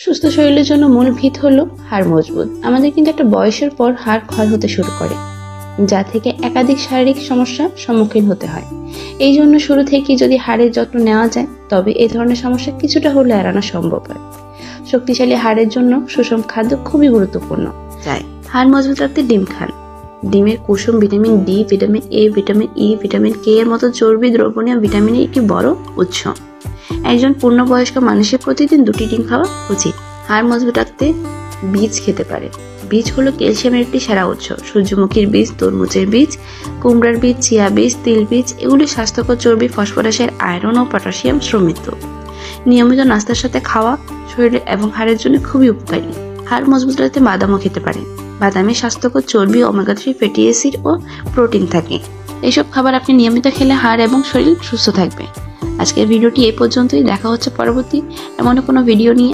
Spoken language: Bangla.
সুস্থ শরীরের জন্য মূল ভিত হলো হাড় মজবুত। আমাদের কিন্তু একটা বয়সের পর হাড় ক্ষয় হতে শুরু করে, যা থেকে একাধিক শারীরিক সমস্যার সম্মুখীন হতে হয়। এই জন্য শুরু থেকেই যদি হাড়ের যত্ন নেওয়া যায়, তবে এই ধরনের সমস্যা কিছুটা হলে এড়ানো সম্ভব হয়। শক্তিশালী হাড়ের জন্য সুষম খাদ্য খুবই গুরুত্বপূর্ণ। হাড় মজবুত রাখতে ডিম খান। ডিমের কুসুম vitamin D, vitamin A, vitamin E, vitamin K এর মতো চর্বি দ্রবণীয় ভিটামিনের একটি বড় উৎস। একজন পূর্ণবয়স্ক মানুষের প্রতিদিন 2টি ডিম খাওয়া উচিত। হাড় মজবুত রাখতে বীজ খেতে পারে। বীজ হলো ক্যালসিয়ামের একটি সেরা উৎস। সূর্যমুখীর বীজ, তরমুজের বীজ, কুমড়ার বীজ, চিয়া বীজ, তিল বীজ এগুলি স্বাস্থ্যকর চর্বি, ফসফরাসের, আয়রন ও পটাশিয়াম সমৃদ্ধ। নিয়মিত নাস্তার সাথে খাওয়া শরীর এবং হাড়ের জন্য খুবই উপকারী। হাড় মজবুত রাখতে বাদামও খেতে পারে। বাদামে স্বাস্থ্যকর চর্বি, ওমেগা 3 ফ্যাটি অ্যাসিড ও প্রোটিন থাকে। এইসব খাবার আপনি নিয়মিত খেলে হাড় এবং শরীর সুস্থ থাকবে। আজকের ভিডিওটি এই পর্যন্তই। দেখা হচ্ছে পরবর্তী এমন কোনো ভিডিও নিয়ে।